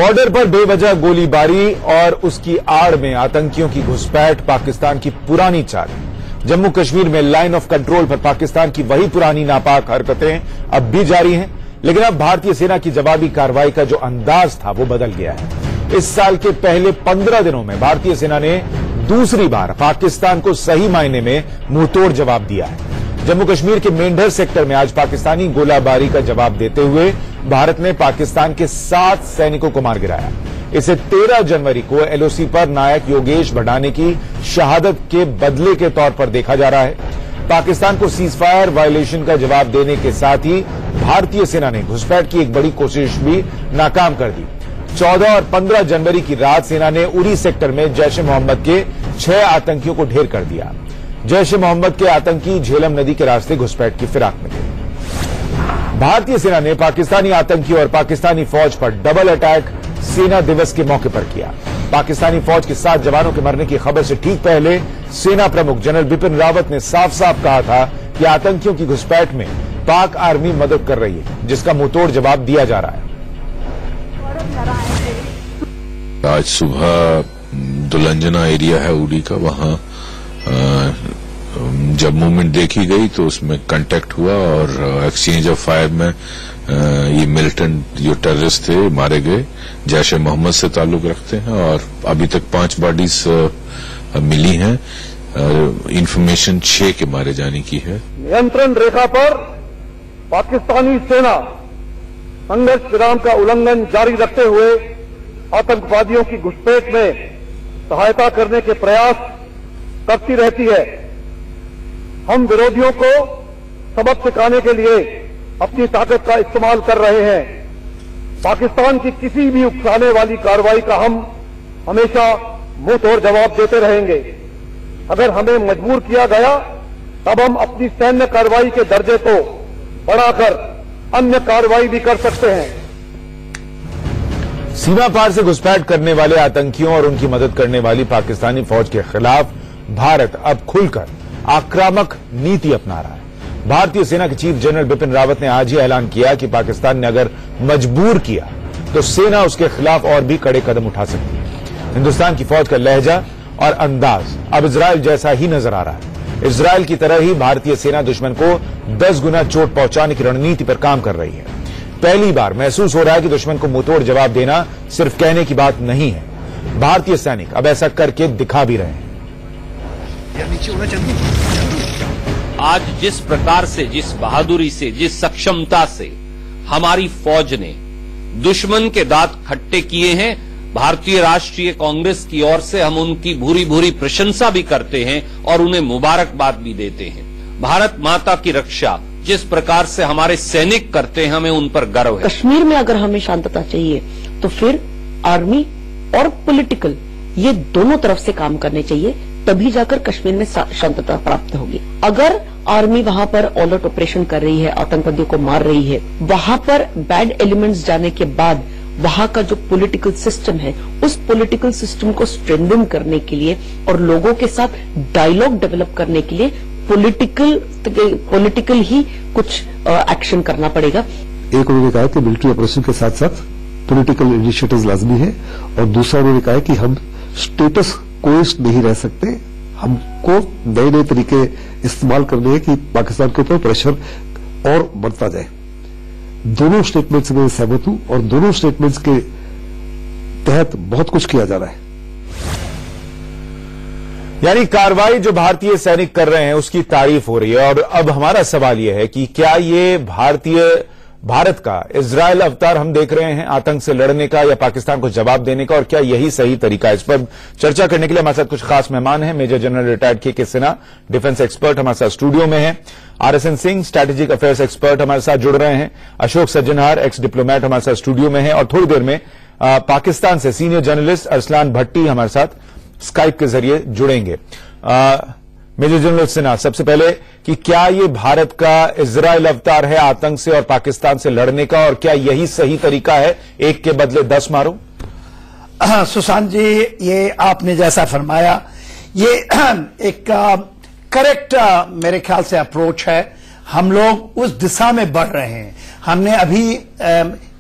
Border पर बेवजह गोलीबारी और उसकी आड़ में आतंकियों की घुसपैठ पाकिस्तान की पुरानी चाल। जम्मू कश्मीर में लाइन ऑफ कंट्रोल पर पाकिस्तान की वही पुरानी नापाक हरकतें अब भी जारी हैं, लेकिन अब भारतीय सेना की जवाबी कार्रवाई का जो अंदाज था वो बदल गया है। इस साल के पहले 15 दिनों में भारतीय सेना ने दूसरी बार पाकिस्तान को सही मायने में मुंहतोड़ जवाब दिया है। जम्मू कश्मीर के मेंढर सेक्टर में आज पाकिस्तानी गोलाबारी का जवाब देते हुए भारत ने पाकिस्तान के 7 सैनिकों को मार गिराया। इसे 13 जनवरी को एलओसी पर नायक योगेश भडाने की शहादत के बदले के तौर पर देखा जा रहा है। पाकिस्तान को सीजफायर वायलेशन का जवाब देने के साथ ही भारतीय सेना ने घुसपैठ की एक बड़ी कोशिश भी नाकाम कर दी। 14 और 15 जनवरी की रात सेना ने उरी सेक्टर में जैश ए मोहम्मद के 6 आतंकियों को ढेर कर दिया। जैश ए मोहम्मद के आतंकी झेलम नदी के रास्ते घुसपैठ की फिराक में थे। भारतीय सेना ने पाकिस्तानी आतंकियों और पाकिस्तानी फौज पर डबल अटैक सेना दिवस के मौके पर किया। पाकिस्तानी फौज के 7 जवानों के मरने की खबर से ठीक पहले सेना प्रमुख जनरल बिपिन रावत ने साफ साफ कहा था कि आतंकियों की घुसपैठ में पाक आर्मी मदद कर रही है, जिसका मुंहतोड़ जवाब दिया जा रहा है। आज सुबह दुलंजना एरिया है उड़ी का, वहां जब मूवमेंट देखी गई तो उसमें कांटेक्ट हुआ और एक्सचेंज ऑफ फायर में ये मिलिटेंट जो टेररिस्ट थे मारे गए। जैश ए मोहम्मद से ताल्लुक रखते हैं और अभी तक 5 बॉडीज मिली हैं। इंफॉर्मेशन 6 के मारे जाने की है। नियंत्रण रेखा पर पाकिस्तानी सेना संघर्ष विराम का उल्लंघन जारी रखते हुए आतंकवादियों की घुसपैठ में सहायता करने के प्रयास करती रहती है। हम विरोधियों को सबक सिखाने के लिए अपनी ताकत का इस्तेमाल कर रहे हैं। पाकिस्तान की किसी भी उकसाने वाली कार्रवाई का हम हमेशा मुंह तोड़ जवाब देते रहेंगे। अगर हमें मजबूर किया गया तब हम अपनी सैन्य कार्रवाई के दर्जे को बढ़ाकर अन्य कार्रवाई भी कर सकते हैं। सीमा पार से घुसपैठ करने वाले आतंकियों और उनकी मदद करने वाली पाकिस्तानी फौज के खिलाफ भारत अब खुलकर आक्रामक नीति अपना रहा है। भारतीय सेना के चीफ जनरल बिपिन रावत ने आज ही ऐलान किया कि पाकिस्तान ने अगर मजबूर किया तो सेना उसके खिलाफ और भी कड़े कदम उठा सकती है। हिंदुस्तान की फौज का लहजा और अंदाज अब इजरायल जैसा ही नजर आ रहा है। इजरायल की तरह ही भारतीय सेना दुश्मन को 10 गुना चोट पहुंचाने की रणनीति पर काम कर रही है। पहली बार महसूस हो रहा है कि दुश्मन को मुंहतोड़ जवाब देना सिर्फ कहने की बात नहीं है। भारतीय सैनिक अब ऐसा करके दिखा भी रहे हैं। आज जिस प्रकार से, जिस बहादुरी से, जिस सक्षमता से हमारी फौज ने दुश्मन के दांत खट्टे किए हैं, भारतीय राष्ट्रीय कांग्रेस की ओर से हम उनकी भूरी भूरी प्रशंसा भी करते हैं और उन्हें मुबारकबाद भी देते हैं। भारत माता की रक्षा जिस प्रकार से हमारे सैनिक करते हैं, हमें उन पर गर्व है। कश्मीर में अगर हमें शांतता चाहिए तो फिर आर्मी और पॉलिटिकल ये दोनों तरफ से काम करने चाहिए, तभी जाकर कश्मीर में शांतता प्राप्त होगी। अगर आर्मी वहां पर ऑल आउट ऑपरेशन कर रही है, आतंकवादियों को मार रही है, वहां पर बैड एलिमेंट्स जाने के बाद वहां का जो पॉलिटिकल सिस्टम है, उस पॉलिटिकल सिस्टम को स्ट्रेंथन करने के लिए और लोगों के साथ डायलॉग डेवलप करने के लिए पॉलिटिकल ही कुछ एक्शन करना पड़ेगा। एक उन्होंने कहा कि मिलिट्री ऑपरेशन के साथ साथ पॉलिटिकल इनिशिएटिव्स लाजमी है, और दूसरा उन्होंने कहा कि हम स्टेटस कोइस्ट नहीं रह सकते, हमको नए नए तरीके इस्तेमाल करने हैं कि पाकिस्तान के ऊपर प्रेशर और बढ़ता जाए। दोनों स्टेटमेंट्स में सहमत हूं और दोनों स्टेटमेंट्स के तहत बहुत कुछ किया जा रहा है। यानी कार्रवाई जो भारतीय सैनिक कर रहे हैं उसकी तारीफ हो रही है। और अब हमारा सवाल यह है कि क्या ये भारत का इजरायल अवतार हम देख रहे हैं आतंक से लड़ने का या पाकिस्तान को जवाब देने का, और क्या यही सही तरीका है? इस पर चर्चा करने के लिए हमारे साथ कुछ खास मेहमान हैं। मेजर जनरल रिटायर्ड के सिन्हा, डिफेंस एक्सपर्ट हमारे साथ स्टूडियो में हैं। RSN Singh, strategic affairs expert हमारे साथ जुड़ रहे हैं। अशोक सज्जनहार, एक्स डिप्लोमेट हमारे साथ स्टूडियो में है। और थोड़ी देर में पाकिस्तान से सीनियर जर्नलिस्ट अरसलान भट्टी हमारे साथ स्काइप के जरिए जुड़ेंगे। मेजर जनरल सिन्हा, सबसे पहले कि क्या ये भारत का इजरायल अवतार है आतंक से और पाकिस्तान से लड़ने का, और क्या यही सही तरीका है, एक के बदले 10 मारो? सुशांत जी, ये आपने जैसा फरमाया ये एक करेक्ट मेरे ख्याल से अप्रोच है। हम लोग उस दिशा में बढ़ रहे हैं। हमने अभी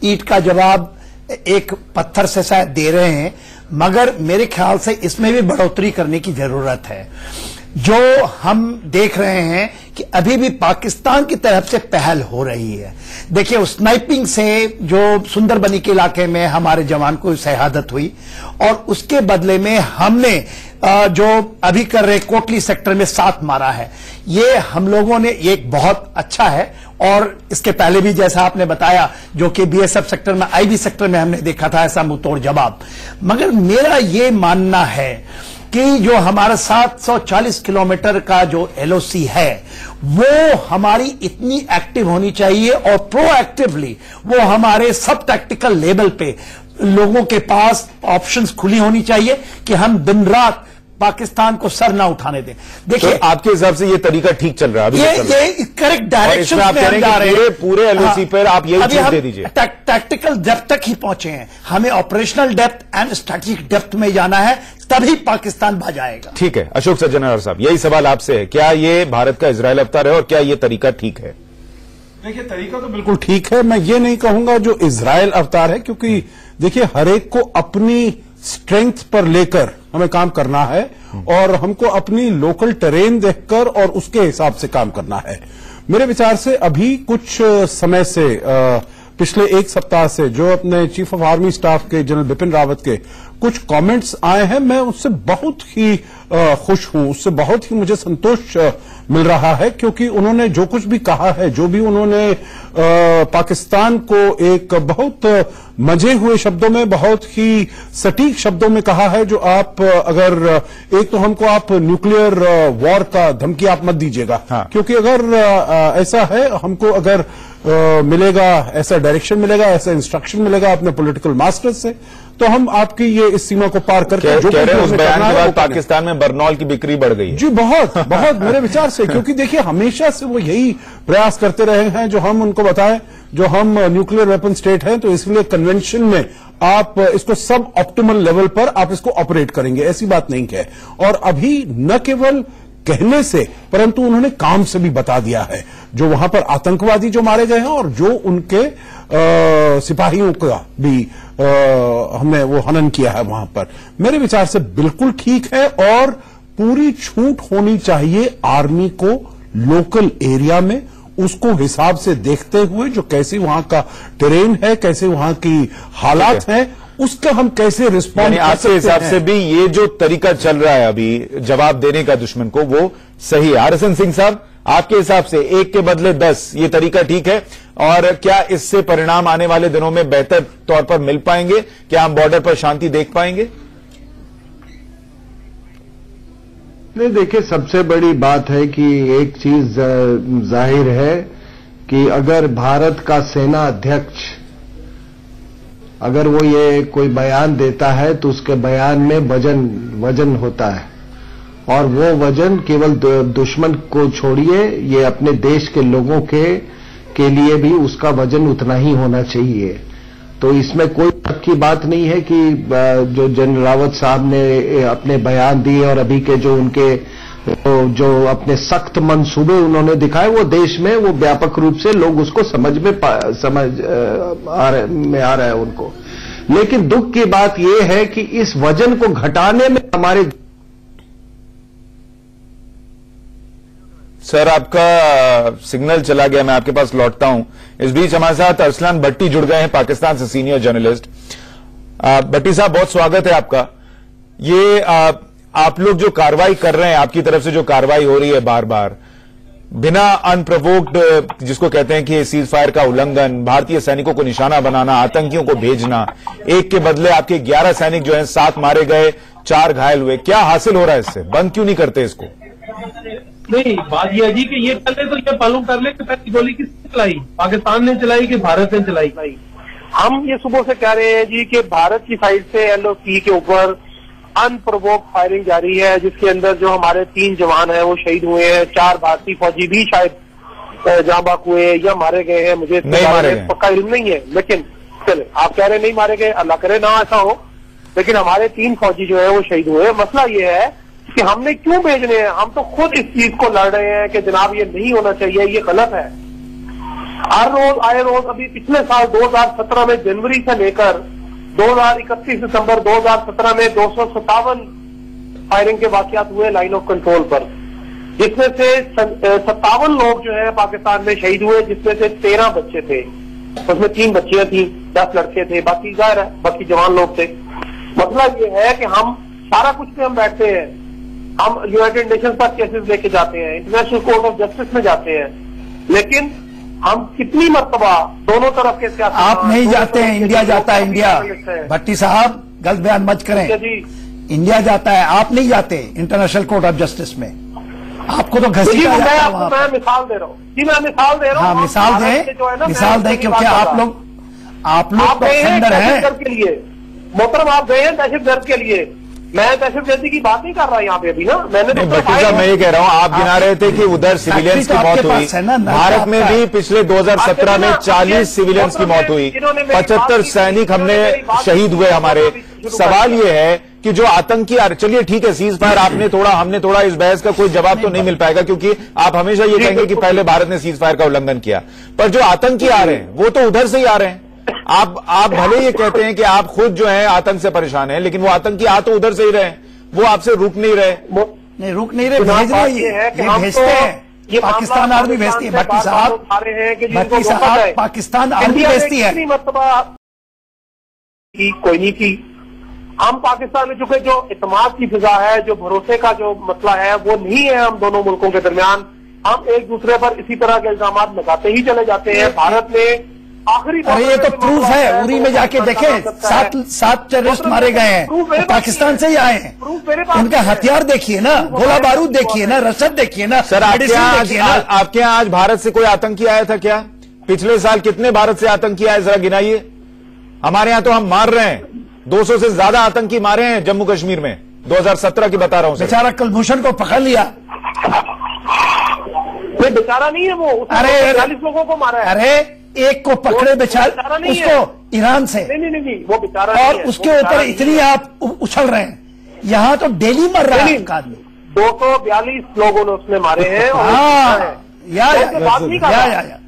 ईट का जवाब एक पत्थर से शायद दे रहे हैं, मगर मेरे ख्याल से इसमें भी बढ़ोतरी करने की जरूरत है। जो हम देख रहे हैं कि अभी भी पाकिस्तान की तरफ से पहल हो रही है। देखिए, स्नाइपिंग से जो सुंदरबनी के इलाके में हमारे जवान को शहादत हुई और उसके बदले में हमने जो अभी कर रहे कोटली सेक्टर में 7 मारा है, ये हम लोगों ने एक बहुत अच्छा है। और इसके पहले भी जैसा आपने बताया, जो कि बीएसएफ सेक्टर में, आईबी सेक्टर में हमने देखा था ऐसा मुंहतोड़ जवाब। मगर मेरा ये मानना है कि जो हमारा 740 किलोमीटर का जो एलओसी है, वो हमारी इतनी एक्टिव होनी चाहिए और प्रोएक्टिवली वो हमारे सब टैक्टिकल लेवल पे लोगों के पास ऑप्शंस खुली होनी चाहिए कि हम दिन रात पाकिस्तान को सर ना उठाने दें। देखिए, तो आपके हिसाब से ये तरीका ठीक चल रहा है? ये करेक्ट डायरेक्शन में हम जा रहे हैं। पूरे एलओसी पर आप यही चीज दे दीजिए। टैक्टिकल डेप्थ तक ही पहुंचे हैं, हमें operational depth and strategic depth में जाना है, तभी पाकिस्तान भाग जाएगा। ठीक है, अशोक सज्जनर साहब, यही सवाल आपसे है, क्या ये भारत का इजरायल अवतार है और क्या ये तरीका ठीक है? देखिए, तरीका तो बिल्कुल ठीक है। मैं ये नहीं कहूंगा जो इजरायल अवतार है, क्योंकि देखिए हर एक को अपनी स्ट्रेंथ पर लेकर हमें काम करना है और हमको अपनी लोकल टेरेन देखकर और उसके हिसाब से काम करना है। मेरे विचार से अभी कुछ समय से पिछले 1 सप्ताह से जो अपने चीफ ऑफ आर्मी स्टाफ के जनरल बिपिन रावत के कुछ कमेंट्स आए हैं, मैं उससे बहुत ही खुश हूं, उससे बहुत ही मुझे संतोष मिल रहा है, क्योंकि उन्होंने जो कुछ भी कहा है, जो भी उन्होंने पाकिस्तान को एक बहुत मजे हुए शब्दों में, बहुत ही सटीक शब्दों में कहा है, जो आप अगर एक तो हमको आप न्यूक्लियर वॉर का धमकी आप मत दीजिएगा। हाँ। क्योंकि अगर ऐसा है, हमको अगर मिलेगा, ऐसा डायरेक्शन मिलेगा, ऐसा इंस्ट्रक्शन मिलेगा अपने पॉलिटिकल मास्टर से, तो हम आपकी ये इस सीमा को पार करके जो कह रहे हैं उस बयान के बाद पाकिस्तान में बर्नॉल की बिक्री बढ़ गई है। जी बहुत बहुत मेरे विचार से, क्योंकि देखिए हमेशा से वो यही प्रयास करते रहे हैं, जो हम उनको बताएं, जो हम न्यूक्लियर वेपन स्टेट हैं, तो इसलिए कन्वेंशन में आप इसको सब ऑप्टिमल लेवल पर आप इसको ऑपरेट करेंगे, ऐसी बात नहीं है। और अभी न केवल कहने से, परंतु उन्होंने काम से भी बता दिया है, जो वहां पर आतंकवादी जो मारे गए हैं और जो उनके सिपाहियों का भी हमने वो हनन किया है वहां पर, मेरे विचार से बिल्कुल ठीक है। और पूरी छूट होनी चाहिए आर्मी को लोकल एरिया में, उसको हिसाब से देखते हुए, जो कैसे वहां का टेरेन है, कैसे वहां की हालात हैं, उसका हम कैसे रिस्पॉन्ड। आपके हिसाब से भी ये जो तरीका चल रहा है अभी जवाब देने का दुश्मन को, वो सही है? आरएसएन सिंह साहब, आपके हिसाब से 1 के बदले 10 ये तरीका ठीक है? और क्या इससे परिणाम आने वाले दिनों में बेहतर तौर पर मिल पाएंगे? क्या हम बॉर्डर पर शांति देख पाएंगे? नहीं, देखिए, सबसे बड़ी बात है कि एक चीज जाहिर है कि अगर भारत का सेना अध्यक्ष अगर वो ये कोई बयान देता है, तो उसके बयान में वजन होता है, और वो वजन केवल दुश्मन को छोड़िए, ये अपने देश के लोगों के लिए भी उसका वजन उतना ही होना चाहिए। तो इसमें कोई शक की बात नहीं है कि जो जनरल रावत साहब ने अपने बयान दिए और अभी के जो उनके जो अपने सख्त मंसूबे उन्होंने दिखाए, वो देश में वो व्यापक रूप से लोग उसको समझ में आ रहा है उनको। लेकिन दुख की बात यह है कि इस वजन को घटाने में हमारे सर, आपका सिग्नल चला गया, मैं आपके पास लौटता हूं। इस बीच हमारे साथ अरसलान भट्टी जुड़ गए हैं, पाकिस्तान से सीनियर जर्नलिस्ट। भट्टी साहब, बहुत स्वागत है आपका। ये आप लोग जो कार्रवाई कर रहे हैं, आपकी तरफ से जो कार्रवाई हो रही है बार बार, बिना अनप्रोवोक्ड, जिसको कहते हैं कि सीज फायर का उल्लंघन, भारतीय सैनिकों को निशाना बनाना, आतंकियों को भेजना, 1 के बदले आपके 11 सैनिक जो हैं 7 मारे गए, 4 घायल हुए, क्या हासिल हो रहा है इससे? बंद क्यों नहीं करते इसको? नहीं, बात यह है जी कि ये पहले तो ये मालूम कर ले कि पहली गोली किसने चलाई, पाकिस्तान ने चलाई कि भारत ने चलाई। हम ये सुबह से कह रहे हैं जी कि भारत की साइड से एलओसी के ऊपर अनप्रोवोक्ड फायरिंग जारी है, जिसके अंदर जो हमारे 3 जवान हैं वो शहीद हुए हैं, 4 भारतीय फौजी भी शायद जाँ बाक हुए या मारे गए हैं, मुझे पक्का इल्म नहीं है। लेकिन चले, आप कह रहे नहीं मारे गए, अल्लाह करे ना ऐसा हो, लेकिन हमारे 3 फौजी जो है वो शहीद हुए। मसला ये है कि हमने क्यों भेजने हैं? हम तो खुद इस चीज को लड़ रहे हैं कि जनाब ये नहीं होना चाहिए, ये गलत है। हर रोज आए रोज, अभी पिछले साल 2017 में जनवरी से लेकर 31 दिसंबर 2017 में 257 फायरिंग के वाकयात हुए लाइन ऑफ कंट्रोल पर, जिसमें से 57 लोग जो है पाकिस्तान में शहीद हुए, जिसमें से 13 बच्चे थे, उसमें 3 बच्चियां थी, 10 लड़के थे, बाकी जाहिर है बाकी जवान लोग थे। मतलब ये है कि हम सारा कुछ पे हम बैठते हैं, हम यूनाइटेड नेशन पर केसेस लेके जाते हैं, इंटरनेशनल कोर्ट ऑफ जस्टिस में जाते हैं, लेकिन हम कितनी मर्तबा दोनों तरफ के सियासत आप नहीं जाते हैं, इंडिया जाता है। इंडिया, भट्टी साहब गलत बयान मत करें, इंडिया जाता है, आप नहीं जाते इंटरनेशनल कोर्ट ऑफ जस्टिस में, आपको तो घसीटा जाता है वहां। मैं मिसाल दे रहा हूँ जी, मैं मिसाल दे रहा हूँ। हाँ, मिसाल दें क्योंकि आप लोग तो अंदर हैं के लिए, मोहतरम आप गए हैं दहशतगर्द के लिए, मैं दहशतगर्दी की बात नहीं कर रहा यहाँ पे अभी ना, मैंने भट्टी साहब मैं ये कह रहा हूँ, आप गिना रहे थे कि उधर सिविलियंस की मौत हुई, भारत में भी पिछले 2017 में 40 सिविलियंस की मौत हुई, 75 सैनिक हमने शहीद हुए हमारे। सवाल ये है कि जो आतंकी चलिए ठीक है, सीज फायर हमने थोड़ा इस बहस का कोई जवाब तो नहीं मिल पाएगा, क्योंकि आप हमेशा ये कहेंगे कि पहले भारत ने सीज फायर का उल्लंघन किया, पर जो आतंकी आ रहे हैं वो तो उधर से ही आ रहे हैं। आप भले ये कहते हैं कि आप खुद जो है आतंक से परेशान हैं, लेकिन वो आतंकी आ तो उधर से ही रहे, वो आपसे रुक नहीं रहे, भेज रहे ये भेजते हैं, पाकिस्तान आर्मी भेजती है। भट्टी साहब पाकिस्तान आर्मी भेजती है, कोई नहीं की। हम पाकिस्तान में चूंकि जो इत्मीनान की फिजा है, जो भरोसे का जो मसला है वो नहीं है हम दोनों मुल्कों के दरमियान, हम एक दूसरे पर इसी तरह के इल्जाम लगाते ही चले जाते हैं। भारत ने आखिरी, अरे ये तो प्रूफ है, उरी में जाके देखें, 7 टेररिस्ट मारे गए हैं, तो पाकिस्तान से ही आए हैं। उनका हथियार देखिए ना, गोला बारूद देखिए ना, रसद देखिए ना। सर आपके यहाँ आज भारत से कोई आतंकी आया था क्या? पिछले साल कितने भारत से आतंकी आए जरा गिनाइए। हमारे यहाँ तो हम मार रहे हैं, 200 से ज्यादा आतंकी मारे हैं जम्मू कश्मीर में, 2017 की बता रहा हूं। बेचारा कुलभूषण को पकड़ लिया, कोई बेचारा नहीं है वो, अरे 40 लोगों को मारा है। अरे एक को पकड़े बेचारा उसको ईरान से, नहीं वो बेचारा, और उसके ऊपर इतनी आप उछल रहे हैं, यहाँ तो डेली मर रहा है आदमी। 242 लोगों ने उसने मारे हैं।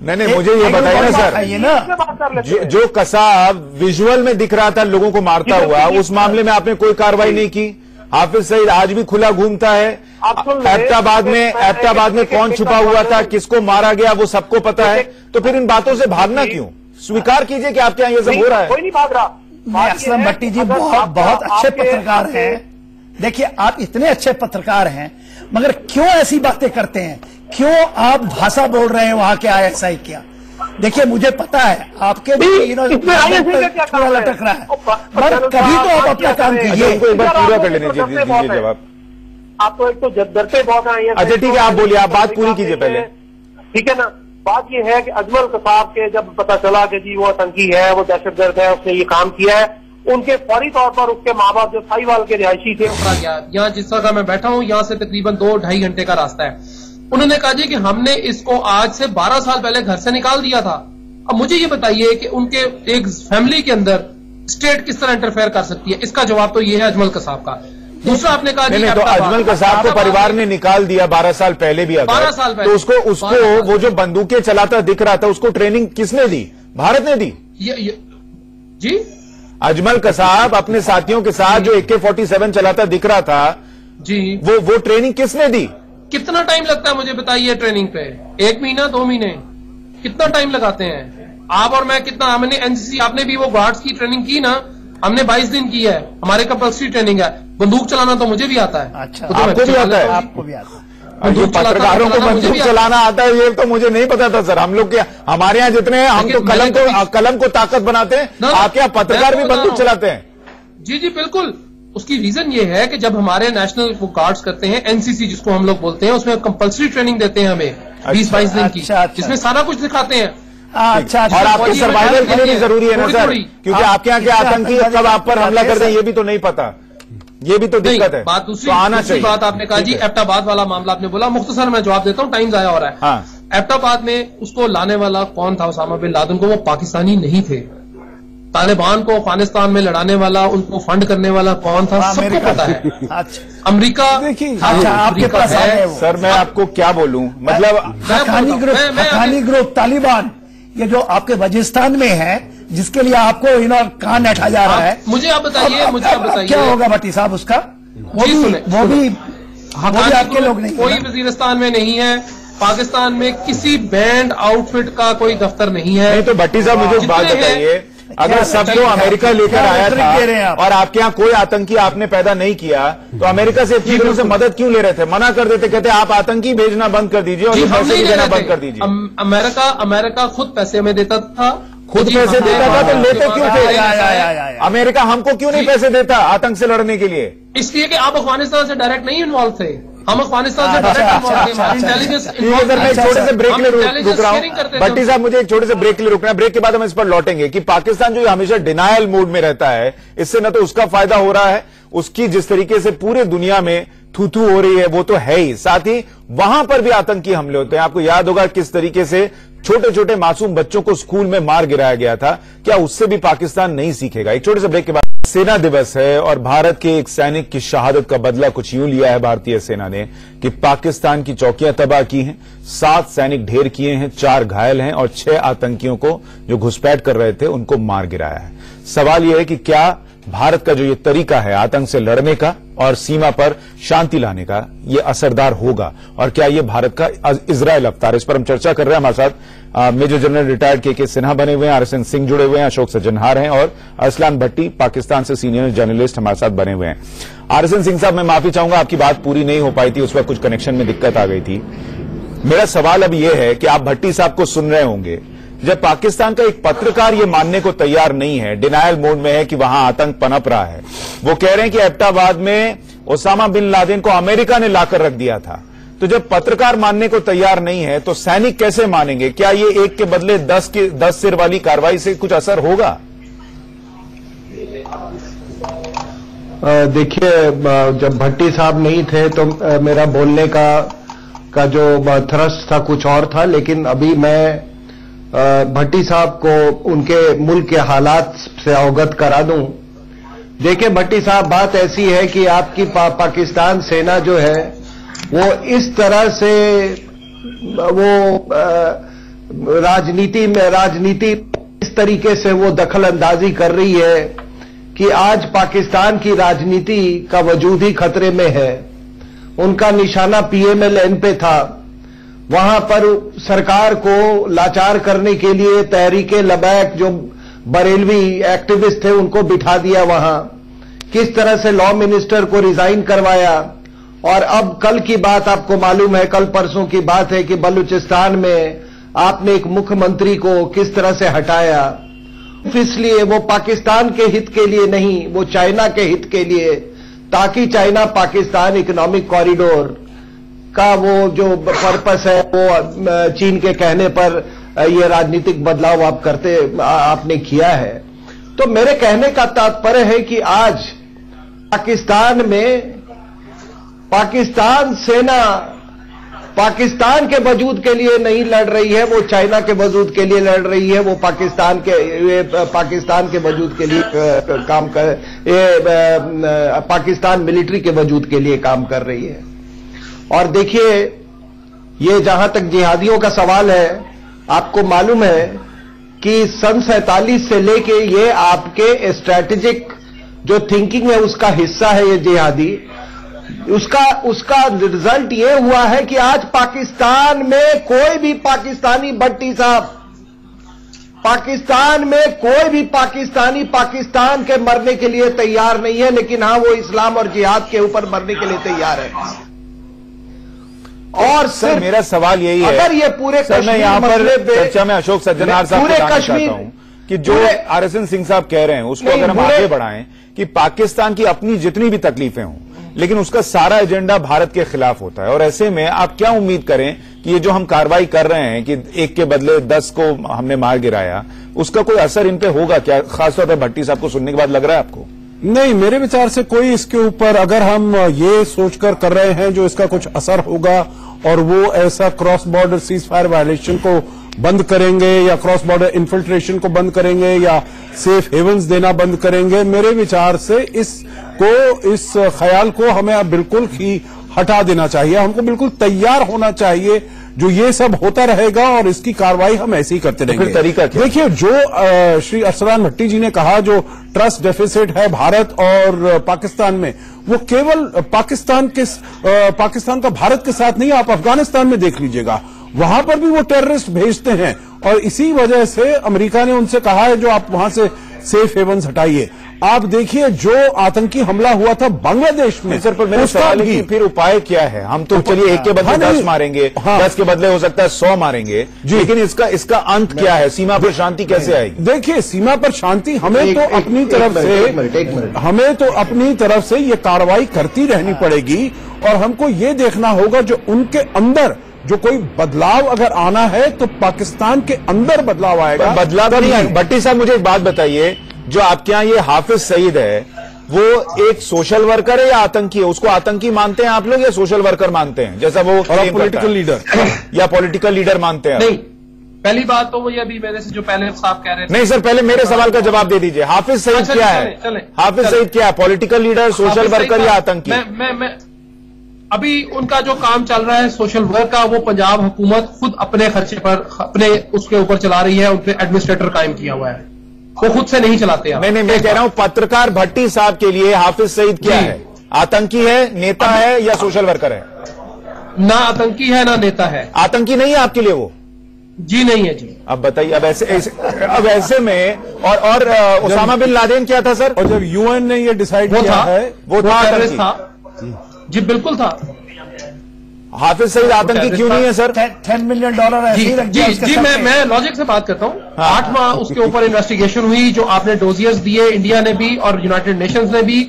नहीं मुझे ये बताइए ना सर, जो कसाब विजुअल में दिख रहा था लोगों को मारता हुआ, उस मामले में आपने कोई कार्रवाई नहीं की? हाफिज सईद आज भी खुला घूमता है, एबटाबाद में कौन छुपा हुआ था, किसको मारा गया वो सबको पता है, तो फिर इन बातों से भागना क्यों? स्वीकार कीजिए कि आपके यहाँ ये सब हो रहा है। कोई नहीं भाग रहा। असलम भट्टी जी बहुत अच्छे पत्रकार हैं, देखिए आप इतने अच्छे पत्रकार हैं, मगर क्यों ऐसी बातें करते हैं, क्यों आप भाषा बोल रहे हैं वहां क्या ऐसा ही क्या? देखिए मुझे पता है आपके पूरा लटक रहा है, मगर कभी तो आप अपना काम कीजिए। एक बार पूरा कर लेने दीजिए जवाब। आप तो एक तो डरते बहुत आए हैं। अच्छा ठीक है, आप बोलिए, आप बात पूरी कीजिए पहले। ठीक है ना, बात ये है कि अजमल कसाब के जब पता चला कि जी वो आतंकी है, वो दहशतगर्द है, उसने ये काम किया है, उनके फौरी तौर पर उसके माँ बाप जो साहिवाल के रिहायशी थे, यहाँ जिस जगह मैं बैठा हूँ यहाँ से तकरीबन 2-2.5 घंटे का रास्ता है। उन्होंने कहा जी कि हमने इसको आज से 12 साल पहले घर से निकाल दिया था। अब मुझे ये बताइए कि उनके एक फैमिली के अंदर स्टेट किस तरह इंटरफेयर कर सकती है? इसका जवाब तो ये है अजमल कसाब का। दूसरा आपने कहा नहीं, तो अजमल कसाब को परिवार ने निकाल दिया 12 साल पहले भी, 12 साल पहले, तो उसको वो जो बंदूकें चलाता दिख रहा था, उसको ट्रेनिंग किसने दी? भारत ने दी। जी अजमल कसाब अपने साथियों के साथ जो AK-47 चलाता दिख रहा था जी, वो ट्रेनिंग किसने दी? कितना टाइम लगता है मुझे बताइए ट्रेनिंग पे? 1 महीना 2 महीने कितना टाइम लगाते हैं? आप और मैं कितना, हमने एनसीसी, आपने भी वो गार्ड्स की ट्रेनिंग की ना, हमने 22 दिन की है, हमारे कंपल्सरी ट्रेनिंग है। बंदूक चलाना तो मुझे भी आता है। अच्छा, तो आपको भी आता है? आपको भी आता है? जो पत्रकारों को बंदूक चलाना आता है ये तो मुझे नहीं पता था सर। हम लोग के, हमारे यहाँ जितने हैं हम तो कलम को ताकत बनाते हैं, आपके यहाँ पत्रकार भी बंदूक चलाते हैं? जी जी बिल्कुल। उसकी रीजन ये है कि जब हमारे नेशनल वो गार्ड्स करते हैं, एनसीसी जिसको हम लोग बोलते हैं, उसमें कंपल्सरी ट्रेनिंग देते हैं हमें 20-22 दिन की, जिसमें सारा कुछ दिखाते हैं। अच्छा, और आपके सर्वाइवल के लिए भी जरूरी है ना सर, क्योंकि आपके यहाँ के आतंकी कब आप पर हमला कर दें ये भी तो नहीं पता, ये भी तो दिक्कत है। बात दूसरी बात आपने कहा जी, एबटाबाद वाला मामला आपने बोला, मुख्तसर मैं जवाब देता हूँ, टाइम जाया हो रहा है। हाँ। एबटाबाद में उसको लाने वाला कौन था? उसामा बिन लादेन को, वो पाकिस्तानी नहीं थे। तालिबान को अफगानिस्तान में लड़ाने वाला, उनको फंड करने वाला कौन था? सबको पता है। अमरीका आपके पास है सर, मैं आपको क्या बोलूं, मतलब हक्कानी ग्रुप तालिबान, ये जो आपके वजिस्तान में है, जिसके लिए आपको कहाँ नठा जा रहा है। मुझे आप बताइए क्या होगा भट्टी साहब उसका? वो भी आपके लोग नहीं, कोई वजीरिस्तान में नहीं है, पाकिस्तान में किसी बैंड आउटफिट का कोई दफ्तर नहीं है। नहीं तो भट्टी साहब मुझे एक बात बताइए, अगर सबको अमेरिका लेकर आया था और आपके यहाँ कोई आतंकी आपने पैदा नहीं किया तो अमेरिका से इतनी दिनों से मदद क्यों ले रहे थे? मना कर देते, कहते आप आतंकी भेजना बंद कर दीजिए और पैसे देना बंद कर दीजिए। अमेरिका खुद पैसे हमें देता था, खुद पैसे देता था तो लेते क्यों थे? अमेरिका हमको क्यों नहीं पैसे देता आतंक से लड़ने के लिए? इसलिए कि आप अफगानिस्तान से डायरेक्ट नहीं इन्वॉल्व थे, हम अफगानिस्तान से डायरेक्ट इंटेलिजेंस। मैं एक छोटे से ब्रेक के लिए रुक रहा हूं भट्टी साहब, मुझे एक छोटे से ब्रेक के लिए रुकना है। ब्रेक के बाद हम इस पर लौटेंगे कि पाकिस्तान जो हमेशा डिनायल मोड में रहता है, इससे न तो उसका फायदा हो रहा है, उसकी जिस तरीके से पूरे दुनिया में थू हो रही है वो तो है ही, साथ ही वहां पर भी आतंकी हमले होते हैं। आपको याद होगा किस तरीके से छोटे छोटे मासूम बच्चों को स्कूल में मार गिराया गया था। क्या उससे भी पाकिस्तान नहीं सीखेगा? एक छोटे से ब्रेक के बाद। सेना दिवस है और भारत के एक सैनिक की शहादत का बदला कुछ यूं लिया है भारतीय सेना ने कि पाकिस्तान की चौकियां तबाह की हैं, 7 सैनिक ढेर किए हैं, 4 घायल हैं और 6 आतंकियों को जो घुसपैठ कर रहे थे उनको मार गिराया है। सवाल यह है कि क्या भारत का जो ये तरीका है आतंक से लड़ने का और सीमा पर शांति लाने का, ये असरदार होगा और क्या ये भारत का इजरायल अवतार? इस पर हम चर्चा कर रहे हैं। हमारे साथ मेजर जनरल रिटायर्ड के सिन्हा बने हुए हैं, RSN सिंह जुड़े हुए हैं, अशोक सज्जनहार हैं और अरसलान भट्टी पाकिस्तान से सीनियर जर्नलिस्ट हमारे साथ बने हुए हैं। RSN सिंह साहब, मैं माफी चाहूंगा, आपकी बात पूरी नहीं हो पाई थी, उस वक्त कुछ कनेक्शन में दिक्कत आ गई थी। मेरा सवाल अब यह है कि आप भट्टी साहब को सुन रहे होंगे, जब पाकिस्तान का एक पत्रकार ये मानने को तैयार नहीं है, डिनायल मोड में है कि वहां आतंक पनप रहा है, वो कह रहे हैं कि एबटाबाद में ओसामा बिन लादेन को अमेरिका ने लाकर रख दिया था, तो जब पत्रकार मानने को तैयार नहीं है तो सैनिक कैसे मानेंगे? क्या ये एक के बदले 10 सिर वाली कार्रवाई से कुछ असर होगा? देखिए, जब भट्टी साहब नहीं थे तो मेरा बोलने का जो थ्रस्ट था कुछ और था, लेकिन अभी मैं भट्टी साहब को उनके मुल्क के हालात से अवगत करा दूं। देखिए भट्टी साहब, बात ऐसी है कि आपकी पाकिस्तान सेना जो है वो इस तरह से वो राजनीति इस तरीके से वो दखल अंदाजी कर रही है कि आज पाकिस्तान की राजनीति का वजूद ही खतरे में है। उनका निशाना PMLN पे था, वहां पर सरकार को लाचार करने के लिए तहरीके लबैक जो बरेलवी एक्टिविस्ट थे उनको बिठा दिया वहां, किस तरह से लॉ मिनिस्टर को रिजाइन करवाया। और अब कल की बात आपको मालूम है, कल परसों की बात है कि बलूचिस्तान में आपने एक मुख्यमंत्री को किस तरह से हटाया। इसलिए वो पाकिस्तान के हित के लिए नहीं, वो चाइना के हित के लिए, ताकि चाइना पाकिस्तान इकोनॉमिक कॉरिडोर का वो जो पर्पस है वो चीन के कहने पर ये राजनीतिक बदलाव आपने किया है। तो मेरे कहने का तात्पर्य है कि आज पाकिस्तान में पाकिस्तान सेना पाकिस्तान के वजूद के लिए नहीं लड़ रही है, वो चाइना के वजूद के लिए लड़ रही है, वो पाकिस्तान के वजूद के लिए काम कर पाकिस्तान मिलिट्री के वजूद के लिए काम कर रही है। और देखिए, ये जहां तक जिहादियों का सवाल है, आपको मालूम है कि सन 47 से लेके ये आपके स्ट्रैटेजिक जो थिंकिंग है उसका हिस्सा है ये जिहादी। उसका रिजल्ट ये हुआ है कि आज पाकिस्तान में कोई भी पाकिस्तानी, भट्टी साहब, पाकिस्तान में कोई भी पाकिस्तानी पाकिस्तान के मरने के लिए तैयार नहीं है, लेकिन हां वो इस्लाम और जिहाद के ऊपर मरने के लिए तैयार है। और सर मेरा सवाल यही है, अगर ये पूरे मैं यहां पर चर्चा में अशोक सज्जनहार साहब पूरे कश्मीर कि जो RSN सिंह साहब कह रहे हैं उसको अगर हम आगे बढ़ाएं कि पाकिस्तान की अपनी जितनी भी तकलीफें हों, लेकिन उसका सारा एजेंडा भारत के खिलाफ होता है। और ऐसे में आप क्या उम्मीद करें कि ये जो हम कार्रवाई कर रहे हैं कि एक के बदले 10 को हमने मार गिराया, उसका कोई असर इन पे होगा क्या? खासतौर पर भट्टी साहब को सुनने के बाद लग रहा है आपको? नहीं, मेरे विचार से कोई इसके ऊपर, अगर हम ये सोचकर कर रहे हैं जो इसका कुछ असर होगा और वो ऐसा cross border cease fire violation को बंद करेंगे या क्रॉस बॉर्डर इन्फिल्ट्रेशन को बंद करेंगे या सेफ हेवंस देना बंद करेंगे, मेरे विचार से इस ख्याल को हमें अब बिल्कुल ही हटा देना चाहिए। हमको बिल्कुल तैयार होना चाहिए जो ये सब होता रहेगा और इसकी कार्रवाई हम ऐसे ही करते रहेंगे। फिर तरीका क्या? देखिए, जो श्री अरसलान भट्टी जी ने कहा, जो ट्रस्ट डेफिसिट है भारत और पाकिस्तान में, वो केवल पाकिस्तान का भारत के साथ नहीं, आप अफगानिस्तान में देख लीजिएगा, वहां पर भी वो टेररिस्ट भेजते हैं और इसी वजह से अमेरिका ने उनसे कहा है जो आप वहां से सेफ हेवन्स हटाइए। आप देखिए जो आतंकी हमला हुआ था बांग्लादेश में, सर, पर मेरा सवाल है कि फिर उपाय क्या है? हम तो चलिए एक के बदले 10 मारेंगे, 10 के बदले हो सकता है 100 मारेंगे, लेकिन इसका अंत क्या है? सीमा पर शांति कैसे आएगी? देखिए, सीमा पर शांति हमें तो अपनी तरफ से ये कार्रवाई करती रहनी पड़ेगी और हमको ये देखना होगा जो उनके अंदर जो कोई बदलाव अगर आना है तो पाकिस्तान के अंदर बदलाव आएगा। बदलाव नहीं है। भट्टी साहब, मुझे एक बात बताइए, जो आपके यहाँ ये हाफिज सईद है, वो एक सोशल वर्कर है या आतंकी है? उसको आतंकी मानते हैं आप लोग या सोशल वर्कर मानते हैं, जैसा वो पॉलिटिकल लीडर या पॉलिटिकल लीडर मानते हैं? नहीं, पहली बात तो वही अभी मेरे से जो पहले साहब कह रहे थे। नहीं सर, पहले मेरे सवाल का जवाब दे दीजिए। हाफिज सईद क्या है? हाफिज सईद क्या है? पॉलिटिकल लीडर, सोशल वर्कर या आतंकी? मैं अभी उनका जो काम चल रहा है सोशल वर्क का, वो पंजाब हुकूमत खुद अपने खर्चे पर अपने उसके ऊपर चला रही है। उनके एडमिनिस्ट्रेटर कायम किया हुआ है, वो खुद से नहीं चलाते हैं। नहीं, मैं कह रहा हूं पत्रकार भट्टी साहब के लिए हाफिज सईद क्या है? आतंकी है, नेता है या सोशल वर्कर है? ना आतंकी है ना नेता है। आतंकी नहीं है आपके लिए वो? जी नहीं है जी। अब बताइए, अब ऐसे में और उसामा बिन लादेन क्या था सर? और जब यूएन ने ये डिसाइड किया है, वो टेररिस्ट था। जी बिल्कुल था। हाफिज सईद आतंकी क्यों नहीं है सर? $10 मिलियन जी मैं लॉजिक से बात करता हूँ। 8 माह उसके ऊपर इन्वेस्टिगेशन हुई, जो आपने डोजियर्स दिए इंडिया ने भी और यूनाइटेड नेशंस ने भी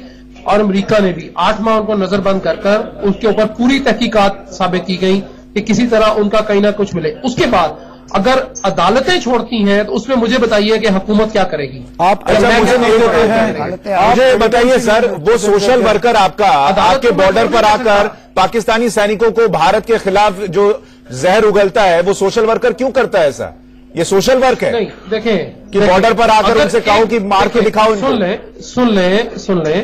और अमेरिका ने भी। 8 माह उनको नजरबंद कर उसके ऊपर पूरी तहकीकात साबित की गई कि किसी तरह उनका कहीं ना कुछ मिले। उसके बाद अगर अदालतें छोड़ती हैं तो उसमें मुझे बताइए कि हुकूमत क्या करेगी? आप मुझे नहीं देते हैं। मुझे बताइए सर, वो सोशल वर्कर आपका आपके बॉर्डर पर आकर पाकिस्तानी सैनिकों को भारत के खिलाफ जो जहर उगलता है, वो सोशल वर्कर क्यों करता है ऐसा? ये सोशल वर्क है? नहीं, देखें कि बॉर्डर पर आकर उनसे कहो कि मार के दिखाओ। सुन ले,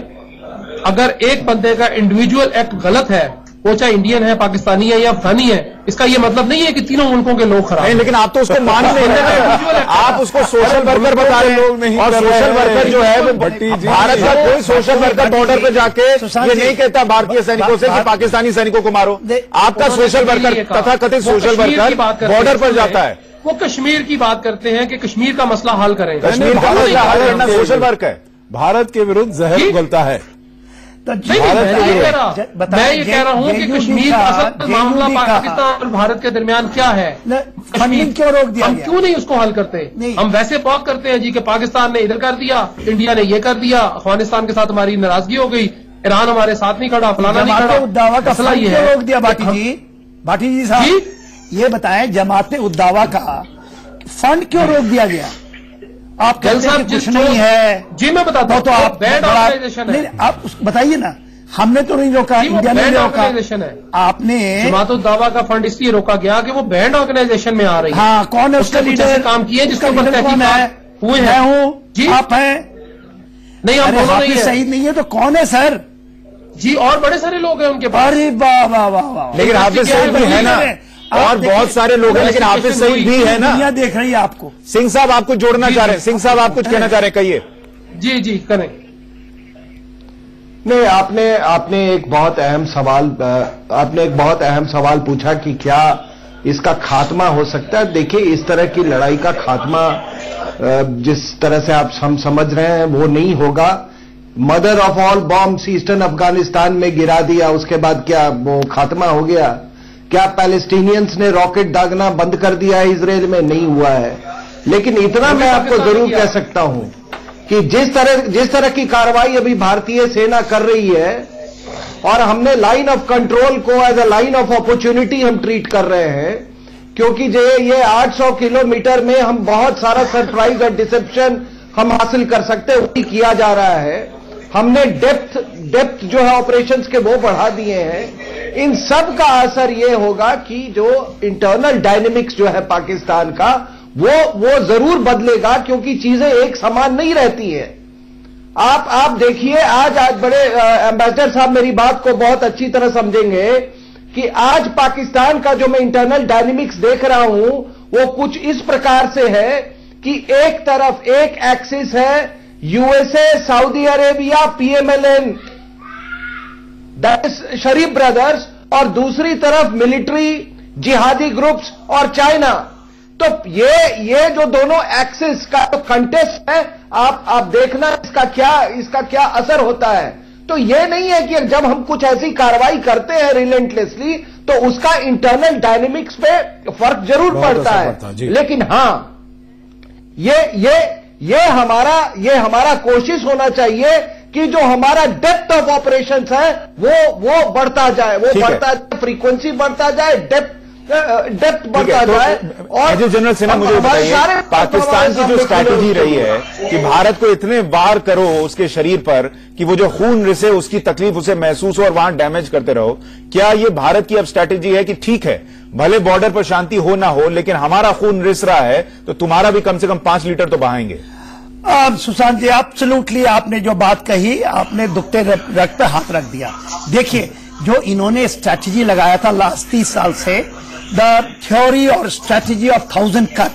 अगर एक बंदे का इंडिविजुअल एक्ट गलत है, वो चाहे इंडियन है, पाकिस्तानी है या अफगानी है, इसका ये मतलब नहीं है कि तीनों मुल्कों के लोग खराब। नहीं, लेकिन आप तो उसको मान नहीं रहे, आप उसको सोशल वर्कर बता रहे हैं। और सोशल वर्कर जो है वो भारत का कोई सोशल वर्कर बॉर्डर पर जाके ये नहीं कहता भारतीय सैनिकों से कि पाकिस्तानी सैनिकों को मारो। आपका सोशल वर्कर, तथा कथित सोशल वर्कर बॉर्डर पर जाता है। वो कश्मीर की बात करते हैं कि कश्मीर का मसला हल करें। कश्मीर का मसला हल करना सोशल वर्क है। भारत के विरुद्ध जहर उगलता है। मैं ये कह रहा हूँ कि कश्मीर का असल मामला पाकिस्तान और भारत के दरमियान क्या है? फंडिंग क्यों रोक दिया? हम क्यों नहीं उसको हल करते? हम वैसे बात करते हैं जी कि पाकिस्तान ने इधर कर दिया, इंडिया ने ये कर दिया, अफगानिस्तान के साथ हमारी नाराजगी हो गई, ईरान हमारे साथ नहीं खड़ा, फलाना नहीं खड़ा। उद्दावा का मसला ये है। रोक दिया भाटी जी साहब, ये बताएं जमात उद्दावा का फंड क्यों रोक दिया गया? आप कहते हैं कुछ नहीं है। जी मैं बताता हूँ, तो आप बैंड ऑर्गेनाइजेशन है। आप बताइए ना, हमने तो नहीं रोका, इंडिया ने रोका। है आपने जमात-उद-दावा का फंड इसलिए रोका गया कि वो बैंड ऑर्गेनाइजेशन में आ रही है। हाँ, कौन है उसका लीडर? काम किए जिसका हुए मैं हूँ जी, आप हैं नहीं? हम दोनों नहीं है। सही नहीं है तो कौन है सर? जी और बड़े सारे लोग हैं उनके पास। अरे वाह वाह वाह वाह। लेकिन हाफिज सईद भी है ना, और बहुत सारे लोग हैं, लेकिन हाफिज सईद भी है ना। दुनिया देख रही है आपको। सिंह साहब आप कुछ जोड़ना चाह रहे हैं? सिंह साहब आप कुछ कहना चाह रहे हैं, कहिए। जी करें। नहीं, आपने एक बहुत अहम सवाल पूछा कि क्या इसका खात्मा हो सकता है। देखिए, इस तरह की लड़ाई का खात्मा जिस तरह से हम समझ रहे हैं वो नहीं होगा। Mother of all bombs eastern Afghanistan में गिरा दिया, उसके बाद क्या वो खात्मा हो गया? क्या पैलेस्टीनियंस ने रॉकेट दागना बंद कर दिया है इजराइल में? नहीं हुआ है। लेकिन इतना मैं आपको जरूर कह सकता हूं कि जिस तरह की कार्रवाई अभी भारतीय सेना कर रही है, और हमने लाइन ऑफ कंट्रोल को as a line of opportunity हम ट्रीट कर रहे हैं, क्योंकि ये 800 किलोमीटर में हम बहुत सारा सरप्राइज और डिसेप्शन हम हासिल कर सकते हैं, वही किया जा रहा है। हमने डेप्थ जो है ऑपरेशंस के वो बढ़ा दिए हैं। इन सब का असर ये होगा कि जो इंटरनल डायनेमिक्स जो है पाकिस्तान का वो जरूर बदलेगा, क्योंकि चीजें एक समान नहीं रहती है। आप देखिए, आज बड़े एम्बेसडर साहब मेरी बात को बहुत अच्छी तरह समझेंगे कि आज पाकिस्तान का जो मैं इंटरनल डायनेमिक्स देख रहा हूं वो कुछ इस प्रकार से है कि एक तरफ एक एक्सिस है USA, Saudi Arabia, PMLN, that is Sharif brothers, और दूसरी तरफ मिलिट्री जिहादी ग्रुप्स और चाइना। तो ये जो दोनों एक्सिस का जो कंटेस्ट है, आप देखना इसका क्या असर होता है। तो ये नहीं है कि जब हम कुछ ऐसी कार्रवाई करते हैं रिलेंटलेसली तो उसका इंटरनल डायनेमिक्स पे फर्क जरूर पड़ता है, लेकिन हां ये हमारा कोशिश होना चाहिए कि जो हमारा डेप्थ ऑफ ऑपरेशंस है वो बढ़ता जाए, फ्रीक्वेंसी बढ़ता जाए, डेप्थ बढ़ता जाए। और जनरल सिन्हा, मुझे बताइए, पाकिस्तान की जो स्ट्रैटेजी रही है कि भारत को इतने वार करो उसके शरीर पर कि वो जो खून रिसे उसकी तकलीफ उसे महसूस हो और वहां डैमेज करते रहो, क्या ये भारत की अब स्ट्रैटेजी है कि ठीक है भले बॉर्डर पर शांति हो ना हो लेकिन हमारा खून रिस रहा है तो तुम्हारा भी कम से कम 5 लीटर तो बहाएंगे? सुशांत जी, एब्सोल्युटली आपने जो बात कही, आपने दुखते रक्त पे हाथ रख दिया। देखिए, जो इन्होंने स्ट्रैटेजी लगाया था लास्ट 30 साल से, द थ्योरी और स्ट्रैटेजी ऑफ 1000 कट,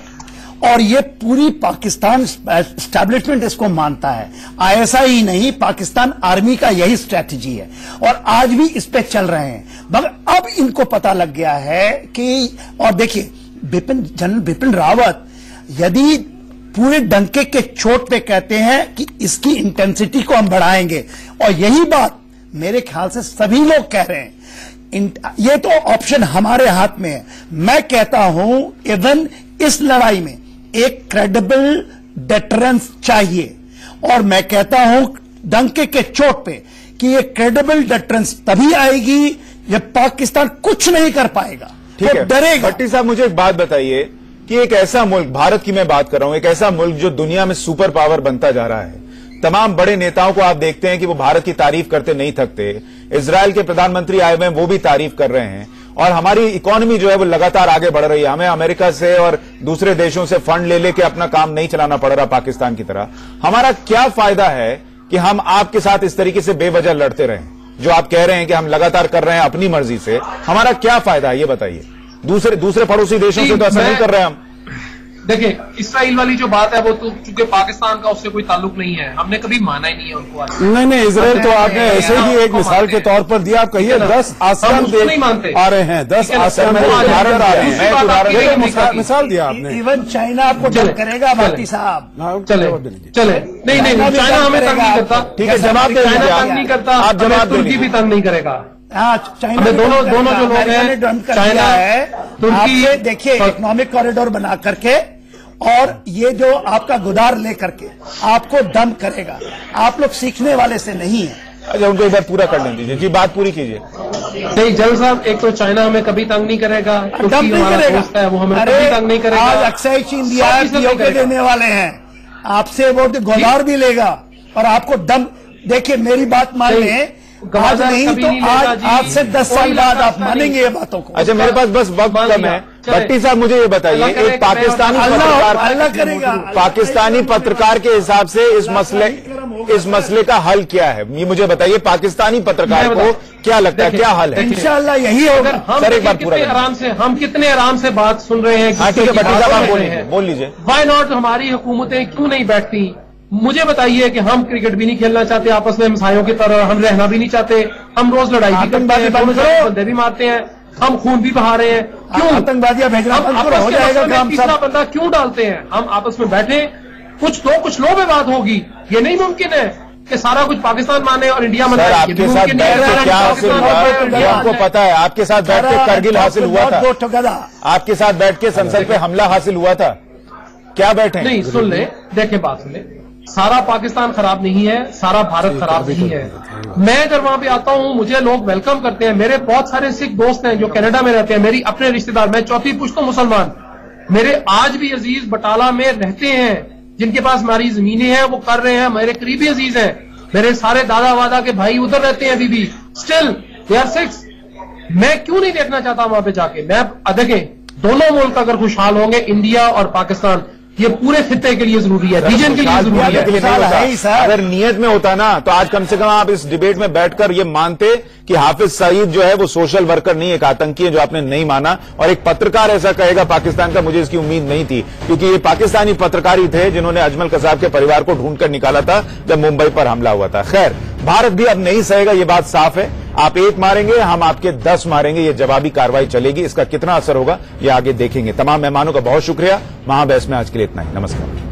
और ये पूरी पाकिस्तान एस्टैब्लिशमेंट इसको मानता है। आईएसआई ही नहीं, पाकिस्तान आर्मी का यही स्ट्रैटेजी है और आज भी इस पे चल रहे हैं। मगर अब इनको पता लग गया है कि, और देखिए, जनरल बिपिन रावत यदि पूरे डंके के चोट पे कहते हैं कि इसकी इंटेंसिटी को हम बढ़ाएंगे, और यही बात मेरे ख्याल से सभी लोग कह रहे हैं। ये तो ऑप्शन हमारे हाथ में है। मैं कहता हूं इवन इस लड़ाई में एक क्रेडिबल डेटरेंस चाहिए, और मैं कहता हूं डंके के चोट पे कि ये क्रेडिबल डेटरेंस तभी आएगी जब पाकिस्तान कुछ नहीं कर पाएगा, ठीक है, डरेगा। भट्टी साहब, मुझे एक बात बताइए कि एक ऐसा मुल्क, भारत की मैं बात कर रहा हूं, एक ऐसा मुल्क जो दुनिया में सुपर पावर बनता जा रहा है, तमाम बड़े नेताओं को आप देखते हैं कि वो भारत की तारीफ करते नहीं थकते। इजराइल के प्रधानमंत्री आए हुए हैं, वो भी तारीफ कर रहे हैं, और हमारी इकोनॉमी जो है वो लगातार आगे बढ़ रही है। हमें अमेरिका से और दूसरे देशों से फंड ले लेके अपना काम नहीं चलाना पड़ रहा पाकिस्तान की तरह। हमारा क्या फायदा है कि हम आपके साथ इस तरीके से बेवजह लड़ते रहें? जो आप कह रहे हैं कि हम लगातार कर रहे हैं अपनी मर्जी से, हमारा क्या फायदा है ये बताइए? दूसरे पड़ोसी देशों से तो ऐसा नहीं कर रहे हम। देखिए, इसराइल वाली जो बात है वो तो चूंकि पाकिस्तान का उससे कोई ताल्लुक नहीं है, हमने कभी माना ही नहीं है उनको। नहीं, इसराइल तो आपने ऐसे ही एक मिसाल के तौर पर दिया। आप कहिए 10 आसियान देश आ रहे हैं, 10 आसियान उदाहरण आ रहे हैं, मिसाल दिया आपने। इवन चाइना आपको तंग करेगा भाटी साहब। चले नहीं, चाइना हमें तंग नहीं करता। ठीक है, जवाब दे दीजिए। तंग नहीं करता, आप जवाब दे तुर्की भी तंग नहीं करेगा। चाइना दोनों जो लोग हैं, चाइना है तुर्की, देखिए इकोनॉमिक कॉरिडोर बना करके और ये जो आपका गुदार लेकर के आपको दम करेगा। आप लोग सीखने वाले से नहीं है। अच्छा, उनको एक बार पूरा कर दीजिए जी, बात पूरी कीजिए। नहीं जनरल साहब, एक तो चाइना हमें कभी तंग नहीं करेगा, दम नहीं करेगा, है वो हमें कभी तंग नहीं करेगा। आज अक्सर चीन दिया है, पीओके देने वाले हैं आपसे, वो गुदार भी लेगा और आपको दम। देखिए मेरी बात मान लें, आज नहीं तो आज से 10 साल बाद आप मानेंगे ये बातों को। अच्छा, मेरे पास बस वक्त कम है। भट्टी साहब, मुझे ये बताइए, एक पाकिस्तानी पत्रकार, पाकिस्तानी पत्रकार के हिसाब से इस मसले का हल क्या है, ये मुझे बताइए। पाकिस्तानी पत्रकार को क्या लगता है, क्या हल है? इंशाल्लाह यही होगा। सर एक बार पूरा हम कितने आराम से बात सुन रहे हैं। हाँ ठीक है, भट्टी साहब आप बोल लीजिए। व्हाई नॉट, हमारी हुकूमतें क्यों नहीं बैठती? मुझे बताइए कि हम क्रिकेट भी नहीं खेलना चाहते आपस में हमसायों की तरह, हम रहना भी नहीं चाहते, हम रोज लड़ाई भी करते हैं, बंदे भी मारते हैं, हम खून भी बहा रहे हैं। क्यों आतंकवादियां भेजना हो जाएगा काम? तीसरा बंदा क्यों डालते हैं? हम आपस में बैठे, कुछ लो में बात होगी। ये नहीं मुमकिन है कि सारा कुछ पाकिस्तान माने और इंडिया माने। आपके साथ बैठ के क्या हासिल हुआ आपको पता है? आपके साथ बैठ के करगिल हासिल हुआ था, आपके साथ बैठ के संसद पे हमला हासिल हुआ था, क्या बैठे? नहीं, सुन ले, देखें बात सुन ले, सारा पाकिस्तान खराब नहीं है, सारा भारत खराब नहीं है। मैं जब वहां पे आता हूं मुझे लोग वेलकम करते हैं। मेरे बहुत सारे सिख दोस्त हैं जो कनाडा में रहते हैं, मेरी अपने रिश्तेदार, मैं चौथी पुश्तो मुसलमान, मेरे आज भी अजीज बटाला में रहते हैं, जिनके पास हमारी जमीनें हैं, वो कर रहे हैं, मेरे करीबी अजीज हैं, मेरे सारे दादा वादा के भाई उधर रहते हैं अभी भी, स्टिल दे आर सिक्स। मैं क्यों नहीं देखना चाहता वहां पे जाके? मैं देखें, दोनों मुल्क अगर खुशहाल होंगे, इंडिया और पाकिस्तान, ये पूरे खित्ते के लिए जरूरी है, रीजन के लिए जरूरी है। अगर नियत में होता ना तो आज कम से कम आप इस डिबेट में बैठकर ये मानते कि हाफिज सईद जो है वो सोशल वर्कर नहीं, एक आतंकी है, जो आपने नहीं माना। और एक पत्रकार ऐसा कहेगा पाकिस्तान का, मुझे इसकी उम्मीद नहीं थी, क्योंकि ये पाकिस्तानी पत्रकार ही थे जिन्होंने अजमल कसाब के परिवार को ढूंढकर निकाला था जब मुंबई पर हमला हुआ था। खैर, भारत भी अब नहीं सहेगा, ये बात साफ है। आप 1 मारेंगे, हम आपके 10 मारेंगे, ये जवाबी कार्रवाई चलेगी। इसका कितना असर होगा ये आगे देखेंगे। तमाम मेहमानों का बहुत शुक्रिया। महाबहस में आज के लिए इतना ही। नमस्कार।